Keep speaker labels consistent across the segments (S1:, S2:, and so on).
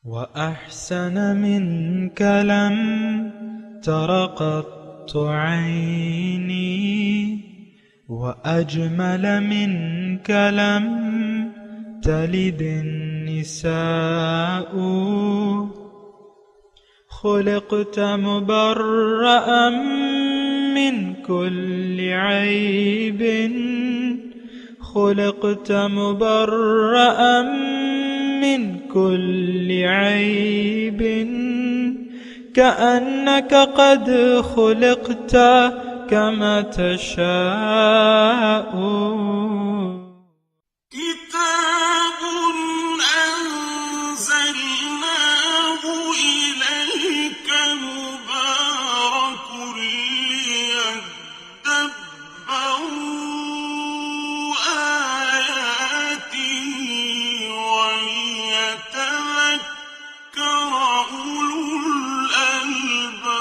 S1: وأحسن منك لم تر قط عيني وأجمل منك لم تلد النساء خلقت مبرأ من كل عيب خلقت مبرأ من كل عيب كأنك قد خلقت كما تشاء
S2: كتاب أنزلناه إليك مبارك ليدبروا آياته وليتذكر أولو الألباب۔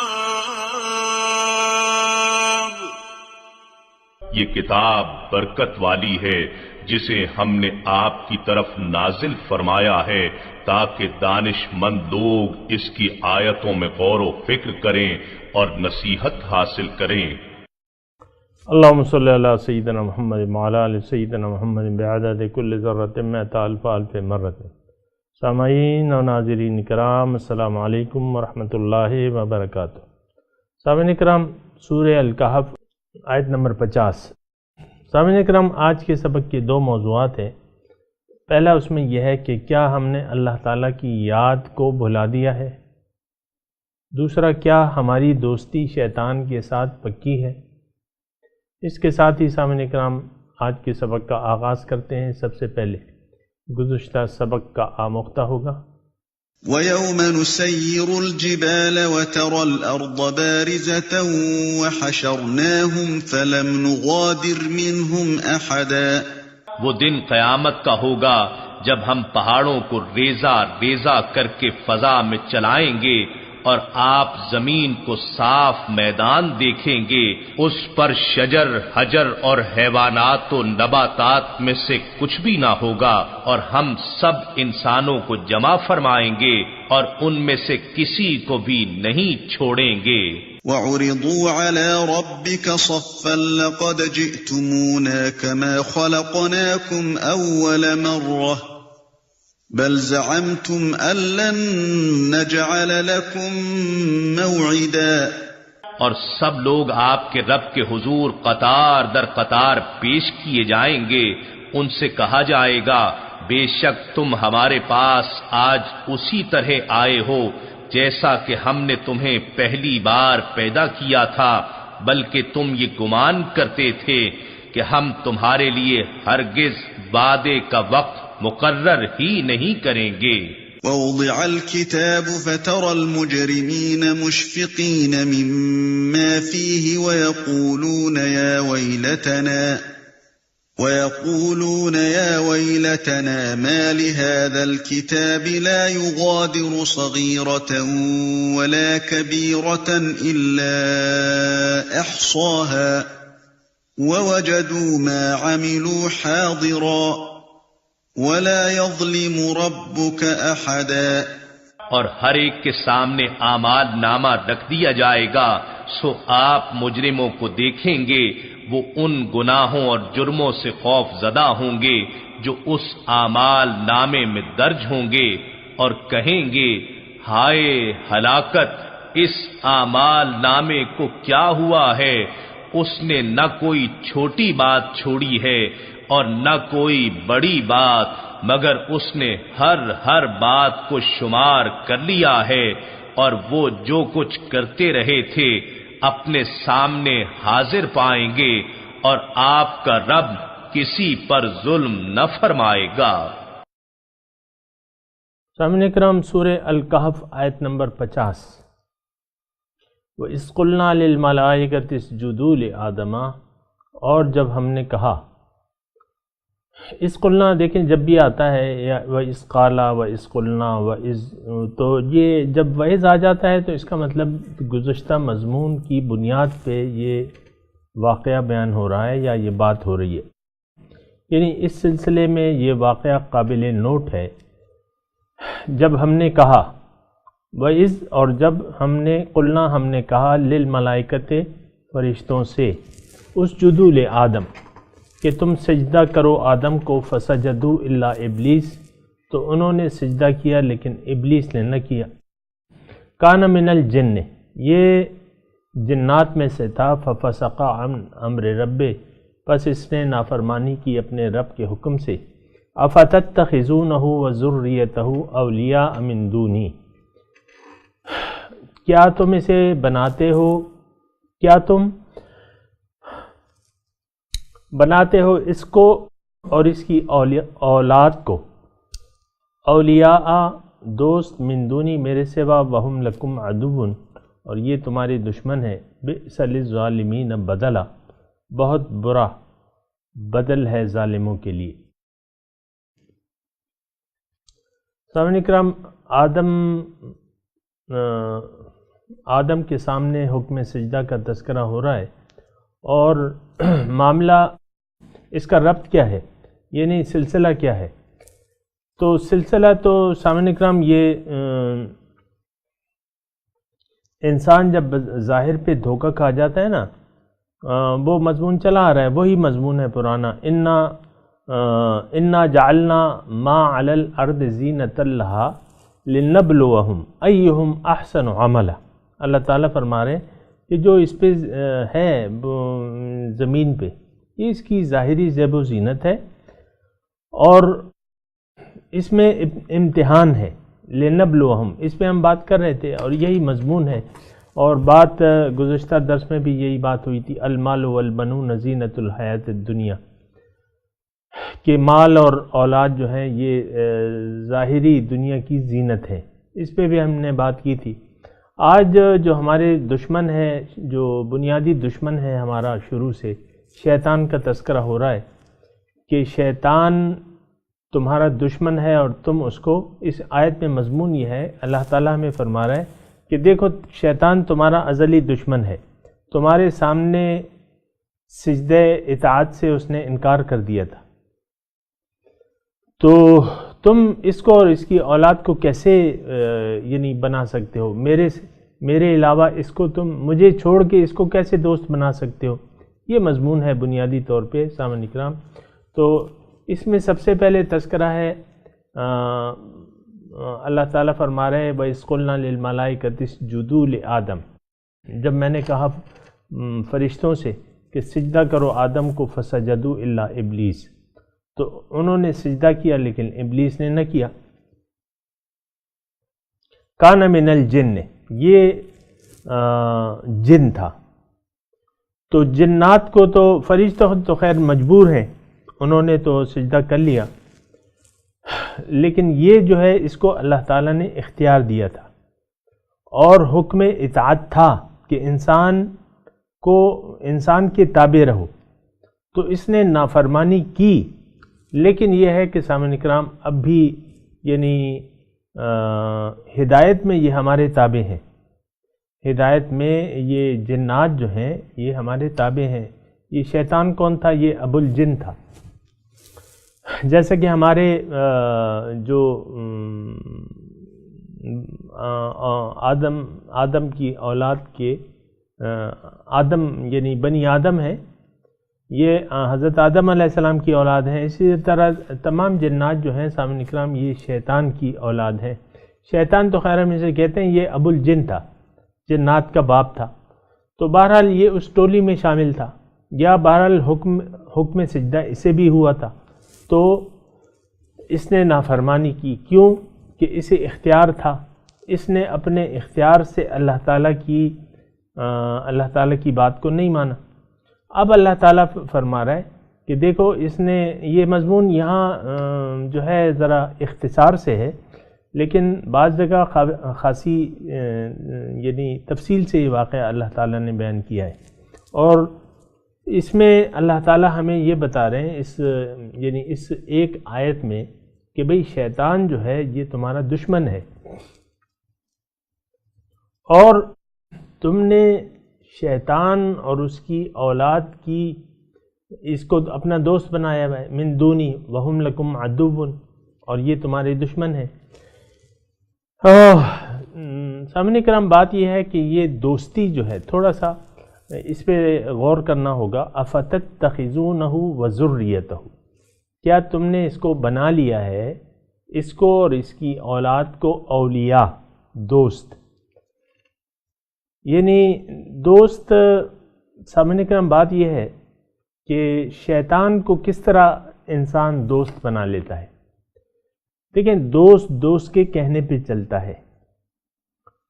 S3: یہ کتاب برکت والی ہے جسے ہم نے آپ کی طرف نازل فرمایا ہے تاکہ دانش مند لوگ اس کی آیتوں میں غور و فکر کریں اور نصیحت حاصل کریں۔
S4: اللہم صلی علی سیدنا محمد وعلی آل سیدنا محمد بعدد کل ذرۃ مئۃ الف الف مرۃ۔ سامعین و ناظرین کرام، السلام علیکم ورحمۃ اللہ وبرکاتہ۔ سامعین کرام، سورہ الکہف آیت نمبر 50۔ سامعین کرام، آج کے سبق کے دو موضوعات ہیں۔ پہلا اس میں یہ ہے کہ کیا ہم نے اللہ تعالیٰ کی یاد کو بھلا دیا ہے؟ دوسرا، کیا ہماری دوستی شیطان کے ساتھ پکی ہے؟ اس کے ساتھ ہی سامعین کرام آج کے سبق کا آغاز کرتے ہیں۔ سب سے پہلے گزشتہ سبق کا آموختہ ہوگا۔
S5: وَيَوْمَ نُسَيِّرُ الْجِبَالَ وَتَرَى الْأَرْضَ بَارِزَةً وَحَشَرْنَاهُمْ فَلَمْ نُغَادِرْ مِنْهُمْ أَحَدًا۔
S3: وہ دن قیامت کا ہوگا جب ہم پہاڑوں کو ریزہ ریزہ کر کے فضا میں چلائیں گے اور آپ زمین کو صاف میدان دیکھیں گے، اس پر شجر، حجر اور حیوانات و نباتات میں سے کچھ بھی نہ ہوگا، اور ہم سب انسانوں کو جمع فرمائیں گے اور ان میں سے کسی کو بھی نہیں چھوڑیں گے۔
S5: وَعُرِضُوا عَلَى رَبِّكَ صَفًّا لَقَدْ جِئْتُمُونَا كَمَا خَلَقْنَاكُمْ أَوَّلَ مَرَّةٍ بَلْ زَعَمْتُمْ أَن لَّن نَّجْعَلَ لَكُم مَّوْعِدًا۔
S3: اور سب لوگ آپ کے رب کے حضور قطار در قطار پیش کیے جائیں گے۔ ان سے کہا جائے گا، بے شک تم ہمارے پاس آج اسی طرح آئے ہو جیسا کہ ہم نے تمہیں پہلی بار پیدا کیا تھا، بلکہ تم یہ گمان کرتے تھے کہ ہم تمہارے لیے ہرگز وعدے کا وقت مقرر ہی نہیں کریں گے۔
S5: وَوُضِعَ الْكِتَابُ فَتَرَى الْمُجْرِمِينَ مُشْفِقِينَ مِمَّا فِيهِ وَيَقُولُونَ يَا وَيْلَتَنَا مَا لِهَذَا الْكِتَابِ لَا يُغَادِرُ صَغِيرَةً وَلَا كَبِيرَةً إِلَّا أَحْصَاهَا وَوَجَدُوا مَا عَمِلُوا حَاضِرًا وَلَا يَظْلِمُ رَبُّكَ أَحَدًا۔
S3: اور ہر ایک کے سامنے اعمال نامہ رکھ دیا جائے گا، سو آپ مجرموں کو دیکھیں گے، وہ ان گناہوں اور جرموں سے خوف زدہ ہوں گے جو اس اعمال نامے میں درج ہوں گے، اور کہیں گے، ہائے ہلاکت، اس اعمال نامے کو کیا ہوا ہے؟ اس نے نہ کوئی چھوٹی بات چھوڑی ہے اور نہ کوئی بڑی بات، مگر اس نے ہر بات کو شمار کر لیا ہے، اور وہ جو کچھ کرتے رہے تھے اپنے سامنے حاضر پائیں گے، اور آپ کا رب کسی پر ظلم نہ فرمائے گا۔
S4: سامعین کرام، سورہ الکہف آیت نمبر 50۔ وَإِذْ قُلْنَا لِلْمَلَائِكَةِ اسْجُدُوا لِآدَمَ، اور جب ہم نے کہا، اس قلنا دیکھیں جب بھی آتا ہے، یا وَإِذْ قَالَ وَإِذْ قُلْنَا وَإِذْ، تو یہ جب وَإِذْ آ جاتا ہے تو اس کا مطلب گزشتہ مضمون کی بنیاد پہ یہ واقعہ بیان ہو رہا ہے یا یہ بات ہو رہی ہے۔ یعنی اس سلسلے میں یہ واقعہ قابل نوٹ ہے جب ہم نے کہا وَإِذْ اور جب ہم نے قلنا ہم نے کہا للملائکۃ فرشتوں سے اسجدوا لآدم کہ تم سجدہ کرو آدم کو فسجدوا الا ابلیس تو انہوں نے سجدہ کیا لیکن ابلیس نے نہ کیا. کان من الجن یہ جنات میں سے تھا. ففسق عن امر ربہ پس اس نے نافرمانی کی اپنے رب کے حکم سے. افتتخذونہ وذریتہ اولیاء من دونی کیا تم اسے بناتے ہو اس کو اور اس کی اولاد کو اولیاء دوست من دونی میرے سوا وہم لکم عدو اور یہ تمہارے دشمن ہے. بئس للظالمین بدلا بہت برا بدل ہے ظالموں کے لیے. سامعین کرام آدم کے سامنے حکم سجدہ کا تذکرہ ہو رہا ہے اور معاملہ اس کا ربط کیا ہے یعنی سلسلہ کیا ہے. تو سلسلہ تو سامعین کرام یہ انسان جب ظاہر پہ دھوکہ کھا جاتا ہے نا وہ مضمون چلا آ رہا ہے وہی مضمون ہے پرانا. انا جعلنا ما علی الارض زینۃ لہا لنبلوہم ایہم احسن عملا. اللہ تعالیٰ فرما رہے ہیں کہ جو اس پہ ہے زمین پہ یہ اس کی ظاہری زیب و زینت ہے اور اس میں امتحان ہے. لنبلوہم اس پہ ہم بات کر رہے تھے اور یہی مضمون ہے اور بات گزشتہ درس میں بھی یہی بات ہوئی تھی. المال والبنون زینۃ الحیات الدنیا کہ مال اور اولاد جو ہیں یہ ظاہری دنیا کی زینت ہے. اس پہ بھی ہم نے بات کی تھی. آج جو ہمارے دشمن ہے جو بنیادی دشمن ہے ہمارا شروع سے شیطان کا تذکرہ ہو رہا ہے کہ شیطان تمہارا دشمن ہے اور تم اس کو اس آیت میں مضمون یہ ہے اللہ تعالیٰ ہمیں فرما رہا ہے کہ دیکھو شیطان تمہارا ازلی دشمن ہے. تمہارے سامنے سجدہ اطاعت سے اس نے انکار کر دیا تھا تو تم اس کو اور اس کی اولاد کو کیسے یعنی بنا سکتے ہو میرے علاوہ اس کو تم مجھے چھوڑ کے اس کو کیسے دوست بنا سکتے ہو. یہ مضمون ہے بنیادی طور پہ سامعین کرام. تو اس میں سب سے پہلے تذکرہ ہے اللہ تعالیٰ فرما رہے ہیں وَإِذْ قُلْنَا لِلْمَلَائِكَةِ اسْجُدُوا لِآدَمَ جب میں نے کہا فرشتوں سے کہ سجدہ کرو آدم کو فسجدوا الا ابلیس تو انہوں نے سجدہ کیا لیکن ابلیس نے نہ کیا. کان من الجن یہ جن تھا. تو جنات کو تو فرشتوں تو خیر مجبور ہیں انہوں نے تو سجدہ کر لیا لیکن یہ جو ہے اس کو اللہ تعالیٰ نے اختیار دیا تھا اور حکم اطاعت تھا کہ انسان کے تابع رہو. تو اس نے نافرمانی کی لیکن یہ ہے کہ سامعین کرام اب بھی یعنی ہدایت میں یہ ہمارے تابع ہیں. ہدایت میں یہ جنات جو ہیں یہ ہمارے تابع ہیں. یہ شیطان کون تھا؟ یہ ابو الجن تھا. جیسے کہ ہمارے جو آدم کی اولاد کے آدم یعنی بنی آدم ہیں یہ حضرت آدم علیہ السلام کی اولاد ہیں. اسی طرح تمام جنات جو ہیں سامعین اکرام یہ شیطان کی اولاد ہیں. شیطان تو خیر ہم اسے کہتے ہیں یہ ابو الجن تھا جنات کا باپ تھا. تو بہرحال یہ اس ٹولی میں شامل تھا یا بہرحال حکم سجدہ اسے بھی ہوا تھا. تو اس نے نافرمانی کی. کیوں کہ اسے اختیار تھا. اس نے اپنے اختیار سے اللہ تعالیٰ کی بات کو نہیں مانا. اب اللہ تعالیٰ فرما رہا ہے کہ دیکھو اس نے یہ مضمون یہاں جو ہے ذرا اختصار سے ہے لیکن بعض جگہ خاصی یعنی تفصیل سے یہ واقعہ اللہ تعالیٰ نے بیان کیا ہے. اور اس میں اللہ تعالیٰ ہمیں یہ بتا رہے ہیں اس ایک آیت میں کہ بھئی شیطان جو ہے یہ تمہارا دشمن ہے اور تم نے شیطان اور اس کی اولاد کی اس کو اپنا دوست بنایا ہے. من دونی وہم لکم عدو اور یہ تمہارے دشمن ہیں. سامنے کرام بات یہ ہے کہ یہ دوستی جو ہے تھوڑا سا اس پہ غور کرنا ہوگا. افتتخذونہ وذریتہ، کیا تم نے اس کو بنا لیا ہے، اس کو اور اس کی اولاد کو اولیاء، دوست. یعنی دوست، سامنے کرام بات یہ ہے کہ شیطان کو کس طرح انسان دوست بنا لیتا ہے. دیکھیں، دوست کے کہنے پہ چلتا ہے،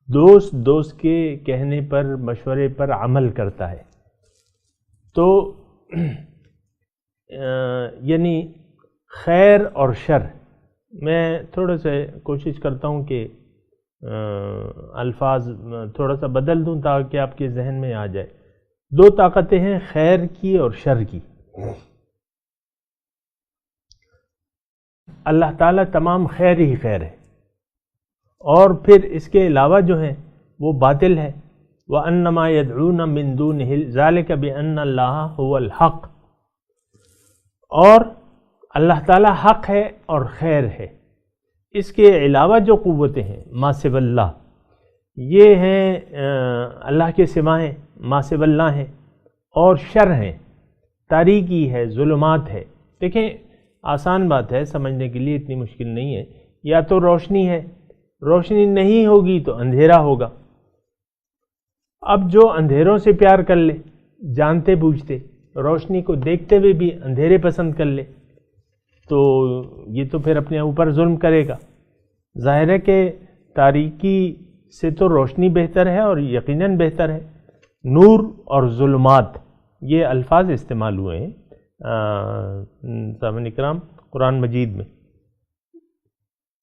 S4: دوست کے کہنے پر، مشورے پر عمل کرتا ہے. تو یعنی خیر اور شر، میں تھوڑا سا کوشش کرتا ہوں کہ الفاظ تھوڑا سا بدل دوں تاکہ آپ کے ذہن میں آ جائے. دو طاقتیں ہیں، خیر کی اور شر کی. اللہ تعالیٰ تمام خیر ہی خیر ہے، اور پھر اس کے علاوہ جو ہیں وہ باطل ہے. وَأَنَّمَا يَدْعُونَ مِن دُونِهِ ذَلِكَ بِأَنَّ اللَّهَ هُوَ الْحَقُّ، اور اللہ تعالیٰ حق ہے اور خیر ہے. اس کے علاوہ جو قوتیں ہیں ما سوی اللہ، یہ ہیں اللہ کے سوا ہیں، ما سوی اللہ ہیں، اور شر ہیں، تاریکی ہے، ظلمات ہے. دیکھیں، آسان بات ہے سمجھنے کے لیے، اتنی مشکل نہیں ہے. یا تو روشنی ہے، روشنی نہیں ہوگی تو اندھیرا ہوگا. اب جو اندھیروں سے پیار کر لے، جانتے بوجھتے، روشنی کو دیکھتے ہوئے بھی اندھیرے پسند کر لے، تو یہ تو پھر اپنے اوپر ظلم کرے گا. ظاہر ہے کہ تاریکی سے تو روشنی بہتر ہے، اور یقیناً بہتر ہے. نور اور ظلمات، یہ الفاظ استعمال ہوئے ہیں سامعین کرام قرآن مجید میں.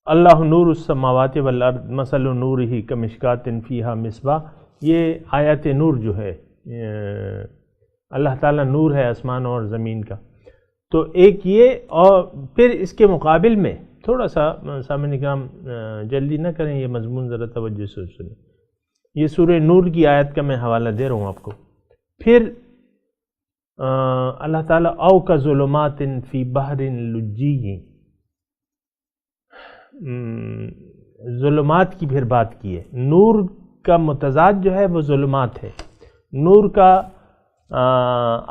S4: اللہ نور السماوات والارض مثل نورہ کمشکات فیہا مصباح، یہ آیات نور جو ہے، اللہ تعالیٰ نور ہے آسمان اور زمین کا. تو ایک یہ، اور پھر اس کے مقابل میں تھوڑا سا سامعین کرام جلدی نہ کریں، یہ مضمون ذرا توجہ سے سنیں. یہ سورہ نور کی آیت کا میں حوالہ دے رہا ہوں آپ کو. پھر اللہ تعالیٰ او کا ظلمات فی بحر لجی، ظلمات کی پھر بات کی ہے. نور کا متضاد جو ہے وہ ظلمات ہے. نور کا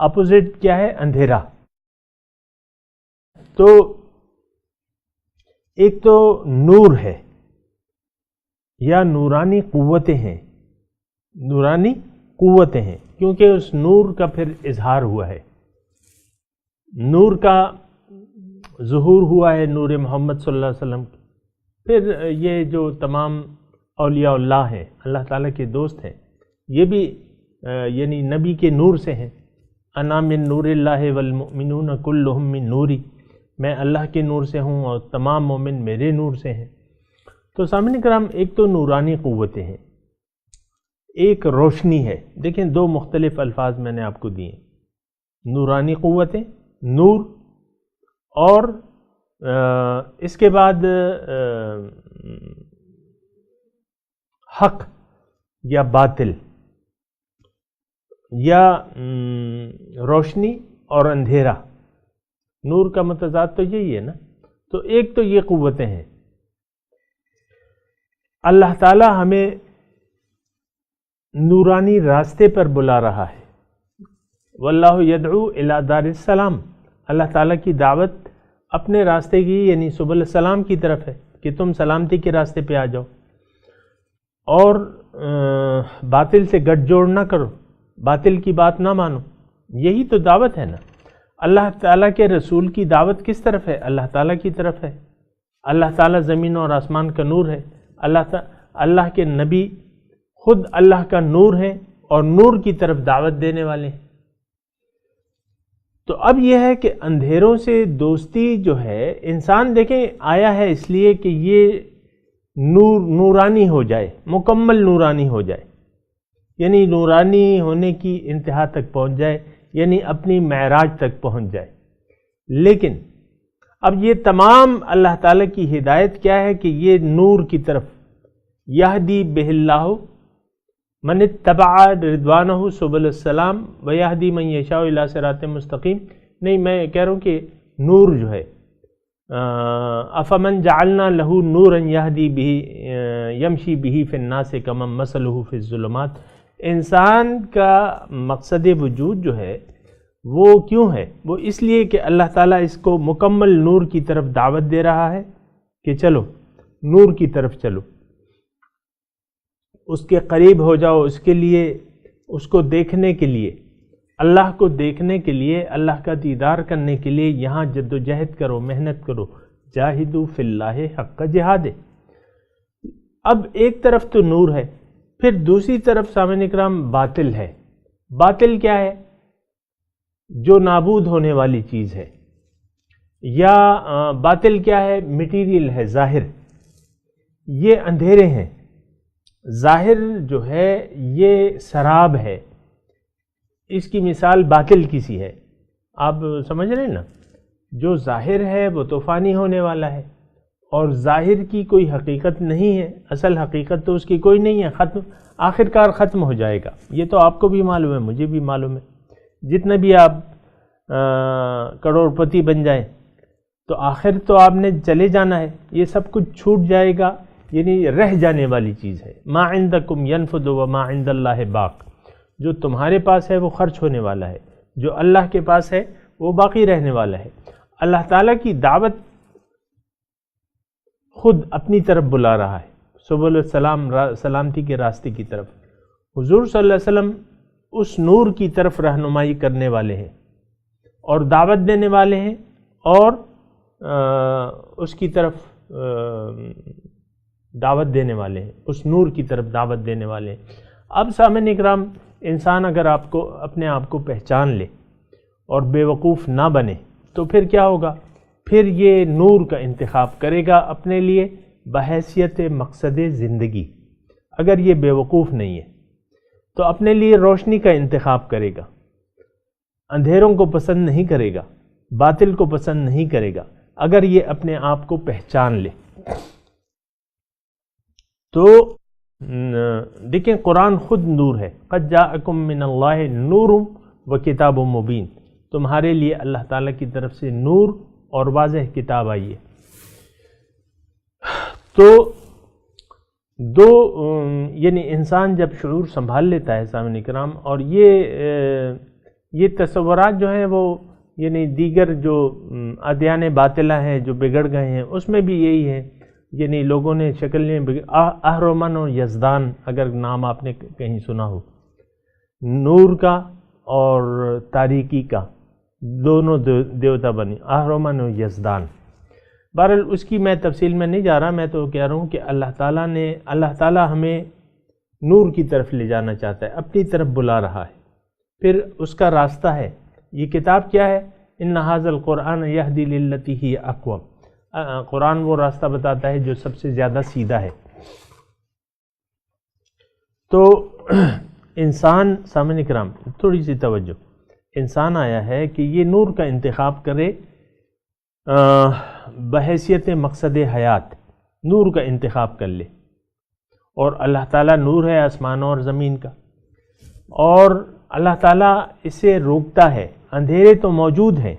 S4: اپوزٹ کیا ہے؟ اندھیرا. تو ایک تو نور ہے یا نورانی قوتیں ہیں، نورانی قوتیں ہیں، کیونکہ اس نور کا پھر اظہار ہوا ہے، نور کا ظہور ہوا ہے، نور محمد صلی اللہ علیہ وسلم. پھر یہ جو تمام اولیاء اللہ ہیں، اللہ تعالیٰ کے دوست ہیں، یہ بھی یعنی نبی کے نور سے ہیں. انا من نور اللہ والمؤمنون کلہم من نوری، میں اللہ کے نور سے ہوں اور تمام مومن میرے نور سے ہیں. تو سامعین کرام، ایک تو نورانی قوتیں ہیں، ایک روشنی ہے. دیکھیں، دو مختلف الفاظ میں نے آپ کو دیے، نورانی قوتیں، نور، اور اس کے بعد حق یا باطل، یا روشنی اور اندھیرا. نور کا متضاد تو یہی ہے نا. تو ایک تو یہ قوتیں ہیں. اللہ تعالی ہمیں نورانی راستے پر بلا رہا ہے. واللہ یدعو الی دار السلام، اللہ تعالیٰ کی دعوت اپنے راستے کی یعنی سبل السلام کی طرف ہے کہ تم سلامتی کے راستے پہ آ جاؤ، اور باطل سے گٹھ جوڑ نہ کرو، باطل کی بات نہ مانو. یہی تو دعوت ہے نا. اللہ تعالیٰ کے رسول کی دعوت کس طرف ہے؟ اللہ تعالیٰ کی طرف ہے. اللہ تعالیٰ زمین اور آسمان کا نور ہے. اللہ کے نبی خود اللہ کا نور ہے اور نور کی طرف دعوت دینے والے ہیں. تو اب یہ ہے کہ اندھیروں سے دوستی جو ہے، انسان دیکھیں آیا ہے اس لیے کہ یہ نورانی ہو جائے، مکمل نورانی ہو جائے، یعنی نورانی ہونے کی انتہا تک پہنچ جائے، یعنی اپنی معراج تک پہنچ جائے. لیکن اب یہ تمام اللہ تعالیٰ کی ہدایت کیا ہے کہ یہ نور کی طرف، یہدی بہ اللہ من اتبع رضوانہ سبل السلام ویہدی من یشاء الی صراط مستقیم. نہیں، میں کہہ رہا ہوں کہ نور جو ہے افمن جعلنا لہ نورا یہدی بہ یمشی بہ فی الناس کمن مثلہ فی الظلمات. انسان کا مقصد وجود جو ہے وہ کیوں ہے؟ وہ اس لیے کہ اللہ تعالیٰ اس کو مکمل نور کی طرف دعوت دے رہا ہے کہ چلو نور کی طرف چلو، اس کے قریب ہو جاؤ، اس کے لیے، اس کو دیکھنے کے لیے، اللہ کو دیکھنے کے لیے، اللہ کا دیدار کرنے کے لیے یہاں جد و جہد کرو، محنت کرو. جاہدوا فی اللہ حق جہاد. اب ایک طرف تو نور ہے، پھر دوسری طرف سامعین اکرام باطل ہے. باطل کیا ہے؟ جو نابود ہونے والی چیز ہے، یا باطل کیا ہے؟ مٹیریل ہے، ظاہر. یہ اندھیرے ہیں. ظاہر جو ہے یہ سراب ہے. اس کی مثال باطل کی سی ہے. آپ سمجھ رہے ہیں نا؟ جو ظاہر ہے وہ تو فانی ہونے والا ہے، اور ظاہر کی کوئی حقیقت نہیں ہے، اصل حقیقت تو اس کی کوئی نہیں ہے، ختم، آخر کار ختم ہو جائے گا. یہ تو آپ کو بھی معلوم ہے، مجھے بھی معلوم ہے. جتنے بھی آپ کروڑ پتی بن جائیں تو آخر تو آپ نے چلے جانا ہے، یہ سب کچھ چھوٹ جائے گا، یعنی رہ جانے والی چیز ہے. ما عندکم ینفد وما عند اللہ باق. جو تمہارے پاس ہے وہ خرچ ہونے والا ہے، جو اللہ کے پاس ہے وہ باقی رہنے والا ہے. اللہ تعالیٰ کی دعوت خود اپنی طرف بلا رہا ہے، سبل السلام، سلامتی کے راستے کی طرف. حضور صلی اللہ علیہ وسلم اس نور کی طرف رہنمائی کرنے والے ہیں اور دعوت دینے والے ہیں، اور اس کی طرف دعوت دینے والے ہیں، اس نور کی طرف دعوت دینے والے ہیں. اب سامعین اکرام، انسان اگر آپ کو اپنے آپ کو پہچان لے اور بے وقوف نہ بنے تو پھر کیا ہوگا؟ پھر یہ نور کا انتخاب کرے گا اپنے لیے بحیثیت مقصد زندگی. اگر یہ بے وقوف نہیں ہے تو اپنے لیے روشنی کا انتخاب کرے گا، اندھیروں کو پسند نہیں کرے گا، باطل کو پسند نہیں کرے گا. اگر یہ اپنے آپ کو پہچان لے تو دیکھیں قرآن خود نور ہے. قد جاءکم من اللہ نور و کتاب مبین. تمہارے لیے اللہ تعالیٰ کی طرف سے نور اور واضح کتاب آئی ہے. تو یعنی انسان جب شعور سنبھال لیتا ہے سامعین کرام، اور یہ تصورات جو ہیں وہ یعنی دیگر جو ادیان باطلہ ہیں جو بگڑ گئے ہیں اس میں بھی یہی ہے. یعنی لوگوں نے شکل میں اہرمن و یزدان، اگر نام آپ نے کہیں سنا ہو، نور کا اور تاریکی کا دونوں دیوتا بنی، اہرمن و یزدان. بہرحال اس کی میں تفصیل میں نہیں جا رہا، میں تو کہہ رہا ہوں کہ اللہ تعالیٰ ہمیں نور کی طرف لے جانا چاہتا ہے، اپنی طرف بلا رہا ہے. پھر اس کا راستہ ہے، یہ کتاب کیا ہے؟ ان ھذا القرآن یہدی للتی ہی اقوم. قرآن وہ راستہ بتاتا ہے جو سب سے زیادہ سیدھا ہے. تو انسان، سامعین کرام تھوڑی سی توجہ، انسان آیا ہے کہ یہ نور کا انتخاب کرے بحیثیت مقصد حیات، نور کا انتخاب کر لے. اور اللہ تعالیٰ نور ہے آسمانوں اور زمین کا، اور اللہ تعالیٰ اسے روکتا ہے. اندھیرے تو موجود ہیں.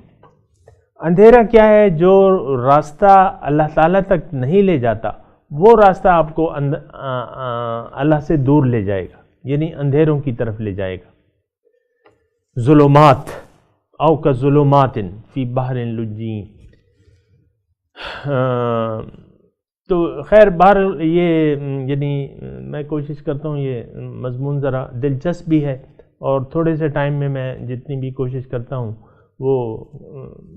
S4: اندھیرا کیا ہے؟ جو راستہ اللہ تعالیٰ تک نہیں لے جاتا وہ راستہ آپ کو اللہ سے دور لے جائے گا، یعنی اندھیروں کی طرف لے جائے گا. ظلمات او کظلمات فی بحر لجین. تو خیر بہر یہ یعنی میں کوشش کرتا ہوں یہ مضمون ذرا دلچسپ بھی ہے، اور تھوڑے سے ٹائم میں میں جتنی بھی کوشش کرتا ہوں وہ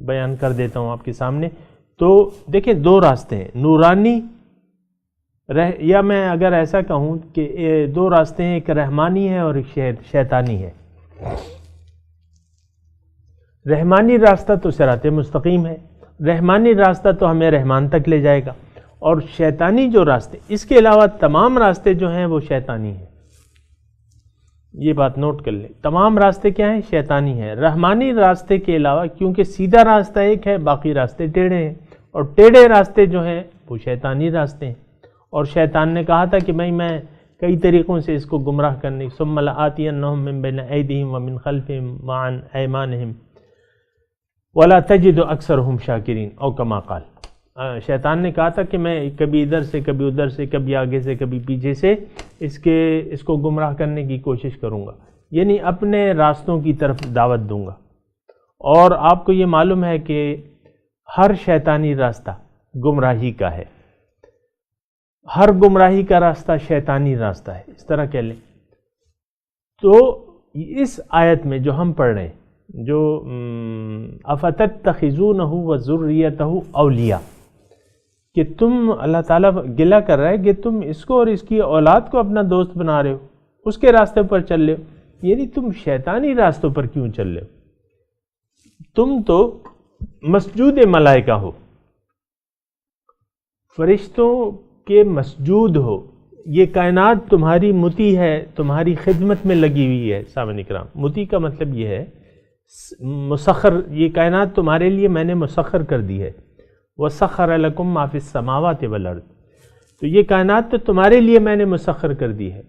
S4: بیان کر دیتا ہوں آپ کے سامنے. تو دیکھیں دو راستے ہیں، نورانی یا میں اگر ایسا کہوں کہ دو راستے ہیں، ایک رحمانی ہے اور ایک شیطانی ہے. رحمانی راستہ تو صراط مستقیم ہے، رحمانی راستہ تو ہمیں رحمان تک لے جائے گا، اور شیطانی جو راستے، اس کے علاوہ تمام راستے جو ہیں وہ شیطانی ہیں. یہ بات نوٹ کر لیں، تمام راستے کیا ہیں؟ شیطانی ہیں. رحمانی راستے کے علاوہ، کیونکہ سیدھا راستہ ایک ہے، باقی راستے ٹیڑھے ہیں، اور ٹیڑھے راستے جو ہیں وہ شیطانی راستے ہیں. اور شیطان نے کہا تھا کہ میں کئی طریقوں سے اس کو گمراہ کرنے، ثم لآتینہم من بین ایدیہم ومن خلفہم وعن ایمانہم ولا تجد اکثرہم شاکرین، او کما قال. شیطان نے کہا تھا کہ میں کبھی ادھر سے کبھی ادھر سے کبھی آگے سے کبھی پیچھے سے اس کو گمراہ کرنے کی کوشش کروں گا، یعنی اپنے راستوں کی طرف دعوت دوں گا۔ اور آپ کو یہ معلوم ہے کہ ہر شیطانی راستہ گمراہی کا ہے، ہر گمراہی کا راستہ شیطانی راستہ ہے، اس طرح کہہ لیں۔ تو اس آیت میں جو ہم پڑھ رہے ہیں، جو افتتخذونہ وذریتہ اولیاء، کہ تم، اللہ تعالیٰ گلہ کر رہا ہے کہ تم اس کو اور اس کی اولاد کو اپنا دوست بنا رہے ہو، اس کے راستے پر چل رہے ہو، یعنی تم شیطانی راستوں پر کیوں چل رہے ہو؟ تم تو مسجود ملائکہ ہو، فرشتوں کے مسجود ہو، یہ کائنات تمہاری مطیع ہے، تمہاری خدمت میں لگی ہوئی ہے۔ سامعین کرام، مطیع کا مطلب یہ ہے مسخر، یہ کائنات تمہارے لیے میں نے مسخر کر دی ہے۔ وَسَخَّرَ لَكُم مَّا فِي السَّمَاوَاتِ وَالْأَرْضِ، تو یہ کائنات تو تمہارے لیے میں نے مسخر کر دی ہے،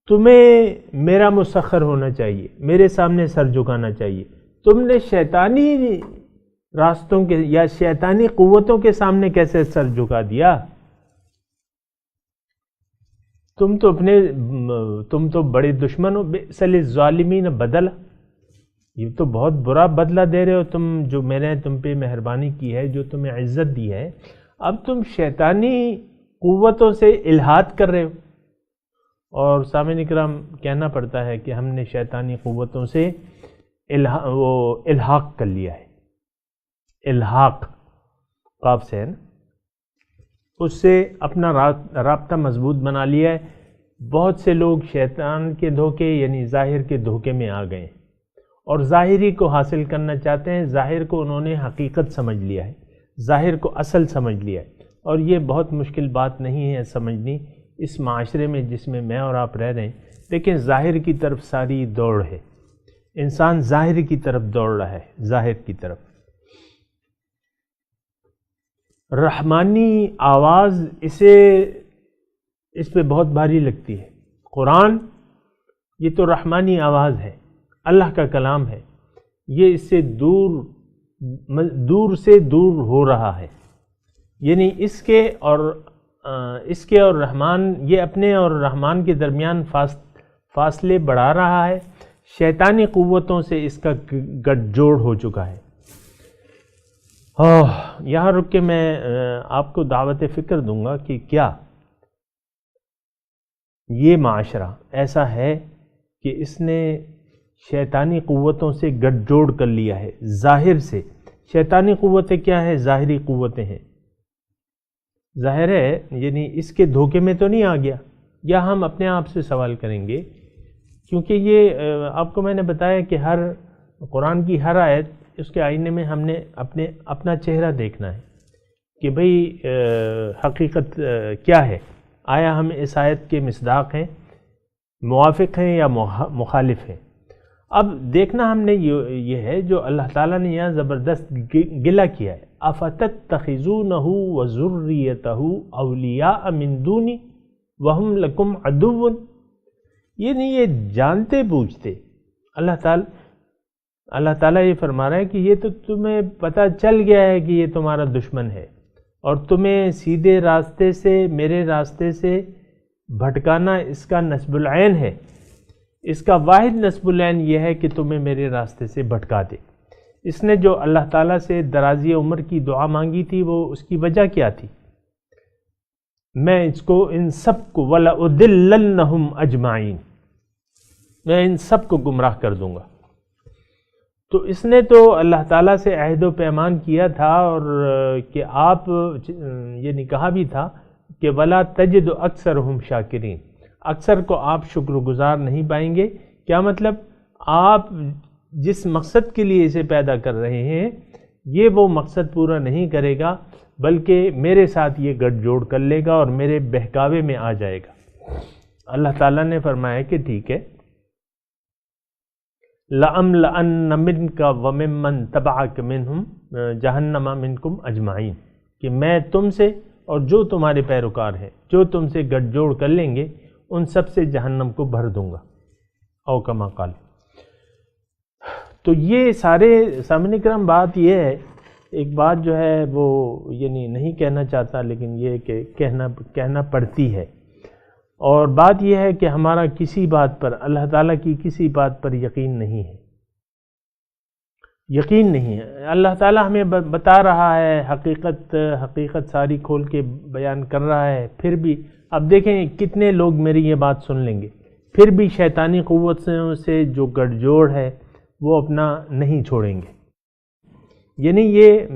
S4: تمہیں میرا مسخر ہونا چاہیے، میرے سامنے سر جھکانا چاہیے۔ تم نے شیطانی راستوں کے یا شیطانی قوتوں کے سامنے کیسے سر جھکا دیا؟ تم تو بڑے دشمن ہو۔ بئس للظالمین بدلا، یہ تو بہت برا بدلہ دے رہے ہو تم، جو میں نے تم پہ مہربانی کی ہے، جو تمہیں عزت دی ہے، اب تم شیطانی قوتوں سے الحاد کر رہے ہو۔ اور سامعین اکرام، کہنا پڑتا ہے کہ ہم نے شیطانی قوتوں سے الحاق کر لیا ہے، الحاق قاف سے ہے نا، اس سے اپنا رابطہ مضبوط بنا لیا ہے۔ بہت سے لوگ شیطان کے دھوکے یعنی ظاہر کے دھوکے میں آ گئے ہیں اور ظاہری کو حاصل کرنا چاہتے ہیں، ظاہر کو انہوں نے حقیقت سمجھ لیا ہے، ظاہر کو اصل سمجھ لیا ہے، اور یہ بہت مشکل بات نہیں ہے سمجھنی اس معاشرے میں جس میں میں اور آپ رہ رہے ہیں۔ لیکن ظاہر کی طرف ساری دوڑ ہے، انسان ظاہر کی طرف دوڑ رہا ہے، ظاہر کی طرف۔ رحمانی آواز اس پہ بہت بھاری لگتی ہے۔ قرآن یہ تو رحمانی آواز ہے، اللہ کا کلام ہے، یہ اس سے دور سے دور ہو رہا ہے، یعنی اس کے اور رحمان، یہ اپنے اور رحمان کے درمیان فاصلے بڑھا رہا ہے، شیطانی قوتوں سے اس کا گٹھ جوڑ ہو چکا ہے۔ یہاں رک کے میں آپ کو دعوت فکر دوں گا کہ کیا یہ معاشرہ ایسا ہے کہ اس نے شیطانی قوتوں سے گٹھ جوڑ کر لیا ہے ظاہر سے۔ شیطانی قوتیں کیا ہے؟ ظاہری قوتیں ہیں، ظاہر ہے، یعنی اس کے دھوکے میں تو نہیں آ گیا؟ یا ہم اپنے آپ سے سوال کریں گے، کیونکہ یہ آپ کو میں نے بتایا کہ ہر قرآن کی ہر آیت، اس کے آئینے میں ہم نے اپنا چہرہ دیکھنا ہے کہ بھئی حقیقت کیا ہے، آیا ہم اس آیت کے مصداق ہیں، موافق ہیں یا مخالف ہیں۔ اب دیکھنا ہم نے یہ ہے جو اللہ تعالیٰ نے یہاں زبردست گلہ کیا ہے، افتتخذونہ وذریتہ اولیاء من دونی وہم لکم عدو، یہ نہیں، یہ جانتے بوجھتے اللہ تعالیٰ یہ فرما رہا ہے کہ یہ تو تمہیں پتہ چل گیا ہے کہ یہ تمہارا دشمن ہے، اور تمہیں سیدھے راستے سے، میرے راستے سے بھٹکانا اس کا نصب العین ہے، اس کا واحد نصب العین یہ ہے کہ تمہیں میرے راستے سے بھٹکا دے۔ اس نے جو اللہ تعالیٰ سے درازی عمر کی دعا مانگی تھی، وہ اس کی وجہ کیا تھی؟ میں اس کو، ان سب کو، وَلَأُضِلَّنَّهُمْ أَجْمَعِينَ، میں ان سب کو گمراہ کر دوں گا۔ تو اس نے تو اللہ تعالیٰ سے عہد و پیمان کیا تھا، اور کہ آپ، یعنی کہا بھی تھا کہ وَلَا تَجِدُ أَكْثَرَهُمْ شَاكِرِينَ، اکثر کو آپ شکر گزار نہیں پائیں گے۔ کیا مطلب؟ آپ جس مقصد کے لیے اسے پیدا کر رہے ہیں، یہ وہ مقصد پورا نہیں کرے گا، بلکہ میرے ساتھ یہ گٹھ جوڑ کر لے گا اور میرے بہکاوے میں آ جائے گا۔ اللہ تعالیٰ نے فرمایا کہ ٹھیک ہے، لَأَمْلَأَنَّ مِنْكَ وَمِمَّنْ تَبَعَكَ مِنْهُمْ جَهَنَّمَ مِنْكُمْ أَجْمَعِينَ، کہ میں تم سے اور جو تمہارے پیروکار ہیں، جو تم سے گٹھ جوڑ کر لیں گے، ان سب سے جہنم کو بھر دوں گا، او کما قال۔ تو یہ سارے سامنے کرام بات یہ ہے، ایک بات جو ہے وہ یعنی نہیں کہنا چاہتا، لیکن یہ کہ کہنا پڑتی ہے، اور بات یہ ہے کہ ہمارا کسی بات پر، اللہ تعالیٰ کی کسی بات پر یقین نہیں ہے، یقین نہیں ہے۔ اللہ تعالیٰ ہمیں بتا رہا ہے حقیقت ساری کھول کے بیان کر رہا ہے، پھر بھی اب دیکھیں کتنے لوگ میری یہ بات سن لیں گے، پھر بھی شیطانی قوتوں سے جو گٹھ جوڑ ہے وہ اپنا نہیں چھوڑیں گے۔ یعنی یہ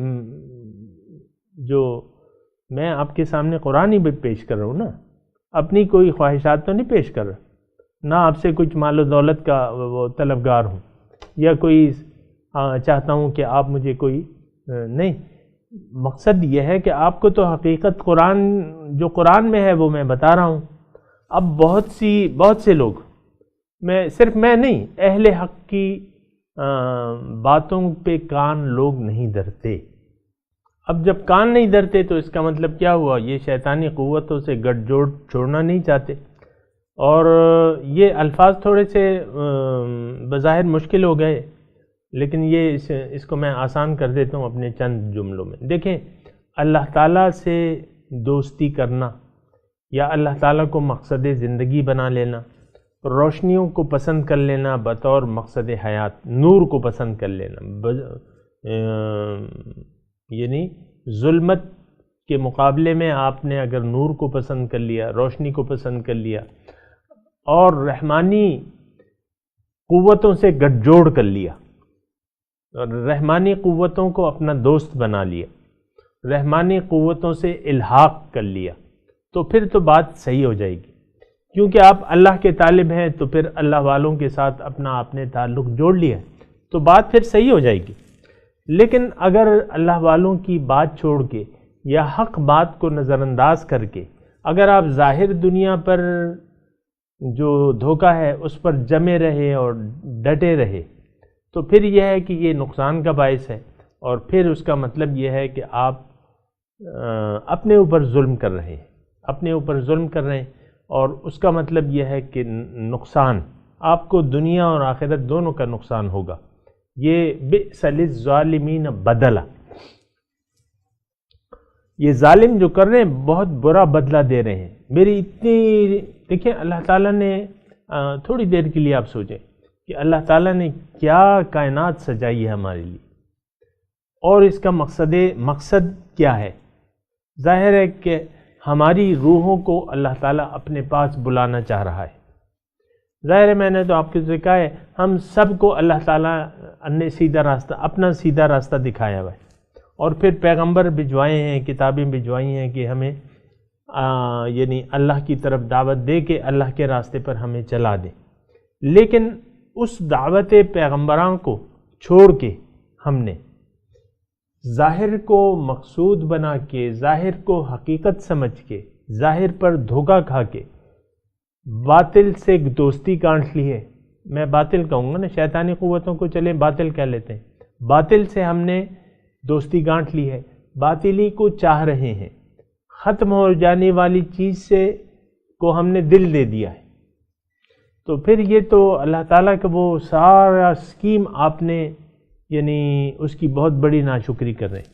S4: جو میں آپ کے سامنے قرآن ہی پیش کر رہا ہوں نا، اپنی کوئی خواہشات تو نہیں پیش کر رہا، نہ آپ سے کچھ مال و دولت کا وہ طلبگار ہوں، یا کوئی چاہتا ہوں کہ آپ مجھے کوئی نہیں، مقصد یہ ہے کہ آپ کو تو حقیقت جو قرآن میں ہے وہ میں بتا رہا ہوں۔ اب بہت سے لوگ، صرف میں نہیں، اہل حق کی باتوں پہ کان لوگ نہیں دھرتے۔ اب جب کان نہیں دھرتے تو اس کا مطلب کیا ہوا؟ یہ شیطانی قوتوں سے گٹھ جوڑ چھوڑنا نہیں چاہتے، اور یہ الفاظ تھوڑے سے بظاہر مشکل ہو گئے، لیکن یہ اس کو میں آسان کر دیتا ہوں اپنے چند جملوں میں۔ دیکھیں، اللہ تعالیٰ سے دوستی کرنا یا اللہ تعالیٰ کو مقصد زندگی بنا لینا، روشنیوں کو پسند کر لینا بطور مقصد حیات، نور کو پسند کر لینا، یعنی ظلمت کے مقابلے میں آپ نے اگر نور کو پسند کر لیا، روشنی کو پسند کر لیا، اور رحمانی قوتوں سے گٹھ جوڑ کر لیا، رحمانی قوتوں کو اپنا دوست بنا لیا، رحمانی قوتوں سے الحاق کر لیا، تو پھر تو بات صحیح ہو جائے گی، کیونکہ آپ اللہ کے طالب ہیں، تو پھر اللہ والوں کے ساتھ اپنا آپ نے تعلق جوڑ لیا، تو بات پھر صحیح ہو جائے گی۔ لیکن اگر اللہ والوں کی بات چھوڑ کے یا حق بات کو نظر انداز کر کے اگر آپ ظاہر دنیا پر جو دھوکہ ہے اس پر جمے رہے اور ڈٹے رہے، تو پھر یہ ہے کہ یہ نقصان کا باعث ہے، اور پھر اس کا مطلب یہ ہے کہ آپ اپنے اوپر ظلم کر رہے ہیں، اپنے اوپر ظلم کر رہے ہیں، اور اس کا مطلب یہ ہے کہ نقصان آپ کو دنیا اور آخرت دونوں کا نقصان ہوگا۔ یہ بئس للظالمین بدلہ، یہ ظالم جو کر رہے ہیں بہت برا بدلہ دے رہے ہیں۔ میری اتنی دیکھیں، اللہ تعالیٰ نے تھوڑی دیر کے لیے آپ سوچیں کہ اللہ تعالیٰ نے کیا کائنات سجائی ہے ہمارے لیے، اور اس کا مقصد کیا ہے؟ ظاہر ہے کہ ہماری روحوں کو اللہ تعالیٰ اپنے پاس بلانا چاہ رہا ہے۔ ظاہر ہے، میں نے تو آپ کے سے کہا ہے، ہم سب کو اللہ تعالیٰ نے اپنا سیدھا راستہ دکھایا ہوا ہے، اور پھر پیغمبر بھجوائے ہیں، کتابیں بھجوائی ہیں کہ ہمیں یعنی اللہ کی طرف دعوت دے کے اللہ کے راستے پر ہمیں چلا دیں۔ لیکن اس دعوت پیغمبران کو چھوڑ کے ہم نے ظاہر کو مقصود بنا کے، ظاہر کو حقیقت سمجھ کے، ظاہر پر دھوکہ کھا کے باطل سے دوستی گانٹھ لی ہے۔ میں باطل کہوں گا نا، شیطانی قوتوں کو چلیں باطل کہہ لیتے ہیں، باطل سے ہم نے دوستی گانٹھ لی ہے، باطلی کو چاہ رہے ہیں، ختم ہو جانے والی چیز سے کو ہم نے دل دے دیا ہے، تو پھر یہ تو اللہ تعالیٰ کا وہ سارا اسکیم آپ نے یعنی اس کی بہت بڑی ناشکری کر رہے ہیں۔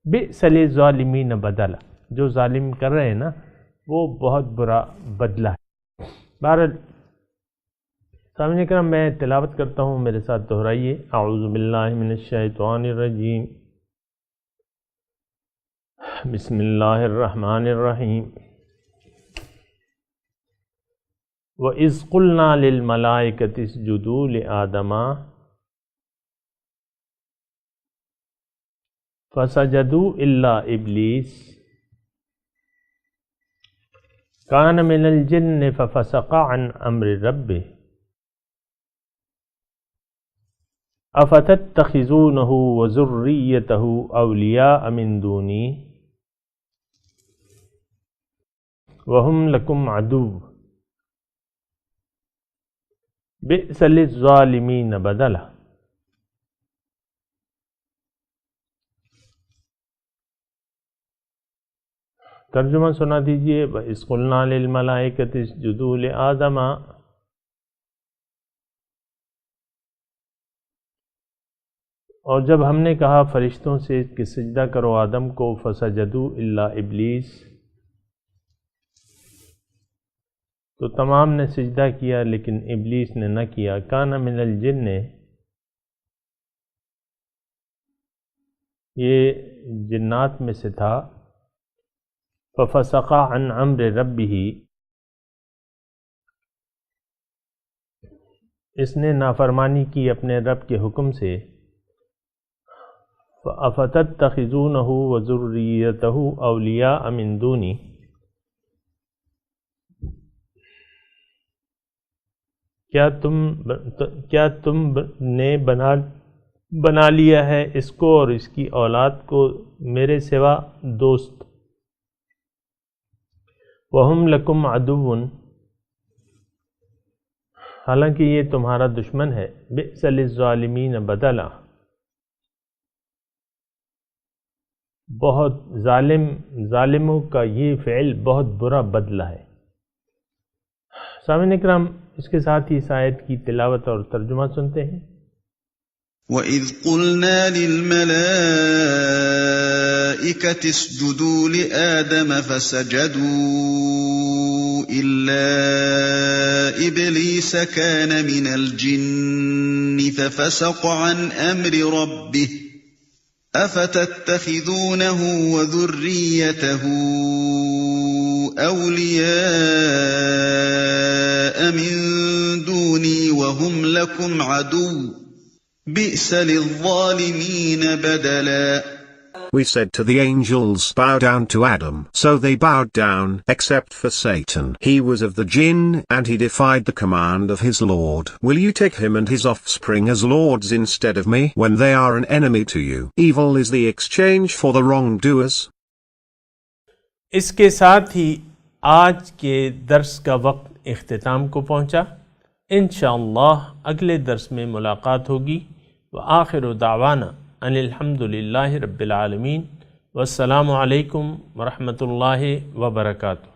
S4: بئس للظالمین بدلہ، جو ظالم کر رہے ہیں نا وہ بہت برا بدلہ ہے۔ بہرحال سامعین اکرام، میں تلاوت کرتا ہوں، میرے ساتھ دہرائیے۔ اعوذ باللہ من الشیطان الرجیم، بسم اللہ الرحمن الرحیم۔ وَإِذْ قُلْنَا لِلْمَلَائِكَةِ اسْجُدُوا لِآدَمَ فَسَجَدُوا إِلَّا إِبْلِيسَ كَانَ مِنَ الْجِنِّ فَفَسَقَ عَنْ أَمْرِ رَبِّهِ أَفَتَتَّخِذُونَهُ وَذُرِّيَّتَهُ أَوْلِيَاءَ مِن دُونِي وَهُمْ لَكُمْ عَدُوٌّ بئس للظالمین بدلہ۔ ترجمہ سنا دیجئے۔ وَإِذْ قُلْنَا لِلْمَلَائِكَةِ اسْجُدُوا لِآدَمَ، اور جب ہم نے کہا فرشتوں سے کہ سجدہ کرو آدم کو، فسجدوا الا ابلیس، تو تمام نے سجدہ کیا لیکن ابلیس نے نہ کیا۔ کان من الجن، یہ جنات میں سے تھا۔ ففسق عن امر ربہ، اس نے نافرمانی کی اپنے رب کے حکم سے۔ فَأَفَتَتَّخِذُونَهُ وَذُرِّيَّتَهُ أَوْلِيَاءَ مِن دُونِي، کیا تم نے بنا لیا ہے اس کو اور اس کی اولاد کو میرے سوا دوست؟ وَهُمْ لَكُمْ عَدُوٌّ، حالانکہ یہ تمہارا دشمن ہے۔ بئس للظالمین بدلا، بہت ظالموں کا یہ فعل بہت برا بدلہ ہے۔ سامعین اکرام، اس کے ساتھ ہی اس آیت کی تلاوت اور ترجمہ سنتے ہیں۔
S5: وَإِذْ قُلْنَا لِلْمَلَائِكَةِ اسْجُدُوا لِآدَمَ فَسَجَدُوا إِلَّا إِبْلِيسَ كَانَ مِنَ الْجِنِّ فَفَسَقَ عَنْ أَمْرِ رَبِّهِ أَفَتَتَّخِذُونَهُ وَذُرِّيَّتَهُ أَوْلِيَاءَ مِن دُونِي وَهُمْ لَكُمْ عَدُوٌّ بِئْسَ لِلظَّالِمِينَ بَدَلًا۔
S6: We said to the angels, bow down to Adam, so they bowed down, except for Satan. He was of the jinn, and he defied the command of his Lord. Will you take him and his offspring as lords instead of me, when they are an enemy to you? Evil is the exchange for the wrongdoers.
S4: اس کے ساتھ ہی آج کے درس کا وقت اختتام کو پہنچا۔ انشاءاللہ اگلے درس میں ملاقات ہوگی۔ وآخر دعوانا ان الحمد للہ رب العالمین، والسلام علیکم ورحمۃ اللہ وبرکاتہ۔